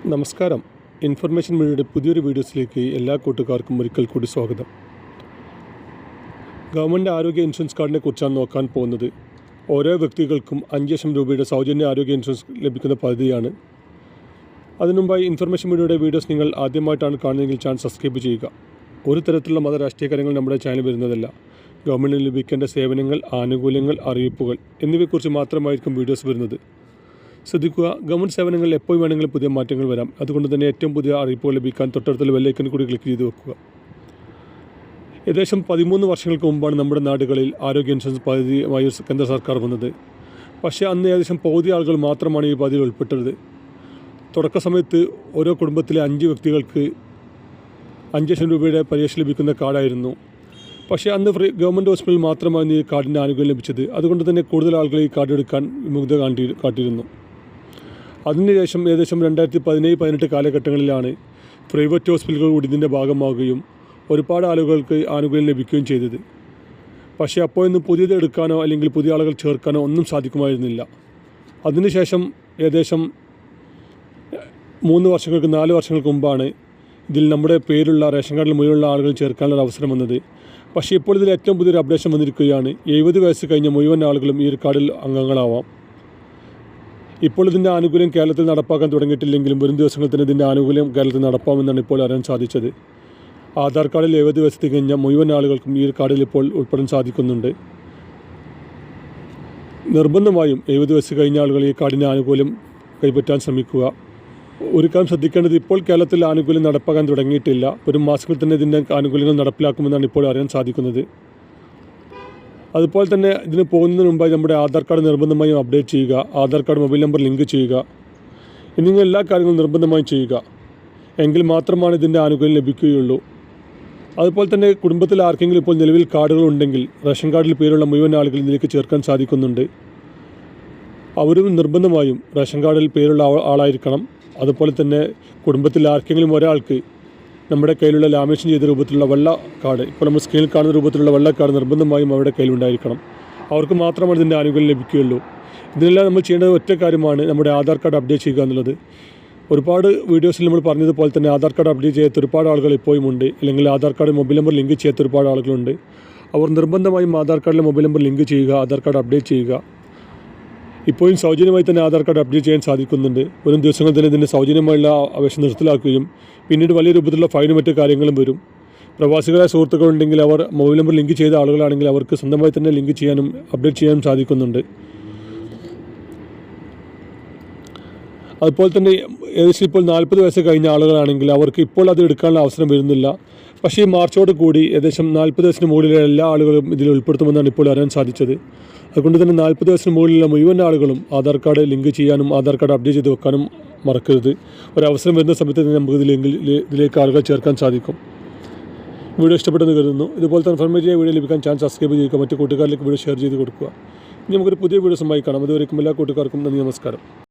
നമസ്കാരം. ഇൻഫർമേഷൻ മീഡിയയുടെ പുതിയൊരു വീഡിയോസിലേക്ക് എല്ലാ കൂട്ടുകാർക്കും ഒരിക്കൽ കൂടി സ്വാഗതം. ഗവൺമെൻറ് ആരോഗ്യ ഇൻഷുറൻസ് കാർഡിനെ കുറിച്ചാണ് നോക്കാൻ പോകുന്നത്. ഓരോ വ്യക്തികൾക്കും 5 ലക്ഷം രൂപയുടെ സൗജന്യ ആരോഗ്യ ഇൻഷുറൻസ് ലഭിക്കുന്ന പദ്ധതിയാണ്. അതിനുമുമ്പായി ഇൻഫർമേഷൻ മീഡിയയുടെ വീഡിയോസ് നിങ്ങൾ ആദ്യമായിട്ടാണ് കാണുന്നതെങ്കിൽ ചാനൽ സബ്സ്ക്രൈബ് ചെയ്യുക. ഒരു തരത്തിലുള്ള മത രാഷ്ട്രീയ കാര്യങ്ങൾ നമ്മുടെ ചാനൽ വരുന്നതല്ല. ഗവൺമെൻറ്റിന് ലഭിക്കേണ്ട സേവനങ്ങൾ, ആനുകൂല്യങ്ങൾ, അറിയിപ്പുകൾ എന്നിവയെക്കുറിച്ച് മാത്രമായിരിക്കും വീഡിയോസ് വരുന്നത്. ശ്രദ്ധിക്കുക, ഗവൺമെൻറ് സേവനങ്ങളിൽ എപ്പോൾ വേണമെങ്കിലും പുതിയ മാറ്റങ്ങൾ വരാം. അതുകൊണ്ട് തന്നെ ഏറ്റവും പുതിയ അറിയിപ്പുകൾ ലഭിക്കാൻ തൊട്ടടുത്തുള്ള ബെല്ലൈക്കൺ കൂടി ക്ലിക്ക് ചെയ്ത് വെക്കുക. ഏകദേശം 13 വർഷങ്ങൾക്ക് മുമ്പാണ് നമ്മുടെ നാടുകളിൽ ആരോഗ്യ ഇൻഷുറൻസ് പദ്ധതിയുമായി കേന്ദ്ര സർക്കാർ വന്നത്. പക്ഷേ അന്ന് ഏകദേശം പകുതി ആളുകൾ മാത്രമാണ് ഈ പദ്ധതിയിൽ ഉൾപ്പെട്ടത്. തുടക്ക സമയത്ത് ഓരോ കുടുംബത്തിലെ 5 വ്യക്തികൾക്ക് 5 ലക്ഷം രൂപയുടെ പരിരക്ഷ ലഭിക്കുന്ന കാർഡായിരുന്നു. പക്ഷേ അന്ന് ഗവൺമെൻറ് ഹോസ്പിറ്റലിൽ മാത്രമാണ് ഈ കാർഡിൻ്റെ ആനുകൂല്യം ലഭിച്ചത്. അതുകൊണ്ട് തന്നെ കൂടുതൽ ആളുകൾ ഈ കാർഡ് എടുക്കാൻ വിമുഖത കാട്ടിയിരുന്നു. അതിനുശേഷം ഏകദേശം 2017-18 കാലഘട്ടങ്ങളിലാണ് പ്രൈവറ്റ് ഹോസ്പിറ്റലുകൾ കൂടി ഇതിൻ്റെ ഭാഗമാവുകയും ഒരുപാട് ആളുകൾക്ക് ആനുകൂല്യം ലഭിക്കുകയും ചെയ്തത്. പക്ഷേ അപ്പോഴൊന്നും പുതിയത് എടുക്കാനോ അല്ലെങ്കിൽ പുതിയ ആളുകൾ ചേർക്കാനോ ഒന്നും സാധിക്കുമായിരുന്നില്ല. അതിനുശേഷം ഏകദേശം 4 വർഷങ്ങൾക്ക് മുമ്പാണ് ഇതിൽ നമ്മുടെ പേരുള്ള റേഷൻ കാർഡിൽ മുഴുവനുള്ള ആളുകൾ ചേർക്കാനുള്ള അവസരം വന്നത്. പക്ഷേ ഇപ്പോൾ ഇതിൽ ഏറ്റവും പുതിയൊരു അപ്ഡേഷൻ വന്നിരിക്കുകയാണ്. 70 വയസ്സ് കഴിഞ്ഞ മുഴുവൻ ആളുകളും ഈ ഒരു കാർഡിൽ അംഗങ്ങളാവാം. ഇപ്പോൾ ഇതിൻ്റെ ആനുകൂല്യം കേരളത്തിൽ നടപ്പാക്കാൻ തുടങ്ങിയിട്ടില്ലെങ്കിലും വരും ദിവസങ്ങളിൽ തന്നെ ഇതിൻ്റെ ആനുകൂല്യം കേരളത്തിൽ നടപ്പാമെന്നാണ് ഇപ്പോൾ അറിയാൻ സാധിച്ചത്. ആധാർ കാർഡിൽ 70 വയസ്സ് തികഞ്ഞ മുഴുവൻ ആളുകൾക്കും ഈ ഒരു കാർഡിൽ ഇപ്പോൾ ഉൾപ്പെടാൻ സാധിക്കുന്നുണ്ട്. നിർബന്ധമായും 70 വയസ്സ് കഴിഞ്ഞ ആളുകൾ ഈ കാർഡിൻ്റെ ആനുകൂല്യം കൈപ്പറ്റാൻ ശ്രമിക്കുക. ഒരു കാര്യം ശ്രദ്ധിക്കേണ്ടത്, ഇപ്പോൾ കേരളത്തിൽ ആനുകൂല്യം നടപ്പാക്കാൻ തുടങ്ങിയിട്ടില്ല. ഒരു മാസത്തിൽ തന്നെ ഇതിൻ്റെ ആനുകൂല്യങ്ങൾ നടപ്പിലാക്കുമെന്നാണ് ഇപ്പോൾ അറിയാൻ സാധിക്കുന്നത്. അതുപോലെ തന്നെ ഇതിന് പോകുന്നതിന് മുമ്പായി നമ്മുടെ ആധാർ കാർഡ് നിർബന്ധമായും അപ്ഡേറ്റ് ചെയ്യുക, Aadhaar card mobile number link ചെയ്യുക എന്നിങ്ങനെ എല്ലാ കാര്യങ്ങളും നിർബന്ധമായും ചെയ്യുക. എങ്കിൽ മാത്രമാണ് ഇതിൻ്റെ ആനുകൂല്യം ലഭിക്കുകയുള്ളൂ. അതുപോലെ തന്നെ കുടുംബത്തിൽ ആർക്കെങ്കിലും ഇപ്പോൾ നിലവിൽ കാർഡുകൾ ഉണ്ടെങ്കിൽ റേഷൻ കാർഡിൽ പേരുള്ള മുഴുവൻ ആളുകൾ ഇതിലേക്ക് ചേർക്കാൻ സാധിക്കുന്നുണ്ട്. അവരും നിർബന്ധമായും റേഷൻ കാർഡിൽ പേരുള്ള ആളായിരിക്കണം. അതുപോലെ തന്നെ കുടുംബത്തിൽ ആർക്കെങ്കിലും ഒരാൾക്ക് നമ്മുടെ കയ്യിലുള്ള ലാമിനേഷൻ ചെയ്ത രൂപത്തിലുള്ള വെള്ള കാർഡ്, ഇപ്പോൾ നമ്മൾ സ്ക്രീനിൽ കാണുന്ന രൂപത്തിലുള്ള വെള്ള കാർഡ് നിർബന്ധമായും അവരുടെ കയ്യിലുണ്ടായിരിക്കണം. അവർക്ക് മാത്രമാണ് ഇതിൻ്റെ ആനുകൂല്യം ലഭിക്കുകയുള്ളൂ. ഇതിനെല്ലാം നമ്മൾ ചെയ്യേണ്ടത് ഒറ്റ കാര്യമാണ്, നമ്മുടെ ആധാർ കാർഡ് അപ്ഡേറ്റ് ചെയ്യുക എന്നുള്ളത്. ഒരുപാട് വീഡിയോസിൽ നമ്മൾ പറഞ്ഞതുപോലെ തന്നെ ആധാർ കാർഡ് അപ്ഡേറ്റ് ചെയ്യാത്ത ഒരുപാട് ആളുകൾ ഇപ്പോഴും ഉണ്ട്. അല്ലെങ്കിൽ Aadhaar card mobile number link ചെയ്യാത്ത ഒരുപാട് ആളുകളുണ്ട്. അവർ നിർബന്ധമായും ആധാർ കാർഡിലെ മൊബൈൽ നമ്പർ ലിങ്ക് ചെയ്യുക, ആധാർ കാർഡ് അപ്ഡേറ്റ് ചെയ്യുക. ഇപ്പോഴും സൗജന്യമായി തന്നെ ആധാർ കാർഡ് അപ്ഡേറ്റ് ചെയ്യാൻ സാധിക്കുന്നുണ്ട്. വരും ദിവസങ്ങളിൽ തന്നെ ഇതിൻ്റെ സൗജന്യമായുള്ള അപേക്ഷ നിർത്തലാക്കുകയും പിന്നീട് വലിയ രൂപത്തിലുള്ള ഫൈനും മറ്റു കാര്യങ്ങളും വരും. പ്രവാസികളായ സുഹൃത്തുക്കളുണ്ടെങ്കിൽ അവർ മൊബൈൽ നമ്പർ ലിങ്ക് ചെയ്ത ആളുകളാണെങ്കിൽ അവർക്ക് സ്വന്തമായി തന്നെ ലിങ്ക് ചെയ്യാനും അപ്ഡേറ്റ് ചെയ്യാനും സാധിക്കുന്നുണ്ട്. അതുപോലെ തന്നെ ഏകദേശം ഇപ്പോൾ 40 വയസ്സ് കഴിഞ്ഞ ആളുകളാണെങ്കിൽ അവർക്ക് ഇപ്പോൾ അത് എടുക്കാനുള്ള അവസരം വരുന്നില്ല. പക്ഷേ ഈ മാർച്ചോട് കൂടി ഏകദേശം 40 വയസ്സിന് മുകളിലുള്ള എല്ലാ ആളുകളും ഇതിൽ ഉൾപ്പെടുത്തുമെന്നാണ് ഇപ്പോൾ അറിയാൻ സാധിച്ചത്. അതുകൊണ്ട് തന്നെ 40 വയസ്സിന് മുകളിലുള്ള മുഴുവൻ ആളുകളും ആധാർ കാർഡ് ലിങ്ക് ചെയ്യാനും ആധാർ കാർഡ് അപ്ഡേറ്റ് ചെയ്ത് വെക്കാനും മറക്കരുത്. ഒരവസരം വരുന്ന സമയത്ത് തന്നെ നമുക്ക് ഇതിലേക്ക് ആളുകൾ ചേർക്കാൻ സാധിക്കും. വീഡിയോ ഇഷ്ടപ്പെട്ടെന്ന് കരുതുന്നു. ഇതുപോലത്തെ ഇൻഫർമേറ്റീവ് വീഡിയോ ലഭിക്കാൻ ചാനൽ സബ്സ്ക്രൈബ് ചെയ്യുക, മറ്റു കൂട്ടുകാരിലേക്ക് വീഡിയോ ഷെയർ ചെയ്ത് കൊടുക്കുക. ഇനി നമുക്കൊരു പുതിയ വീഡിയോസുമായി കാണാം. അതുവരേക്കും എല്ലാ കൂട്ടുകാർക്കും നന്ദി, നമസ്കാരം.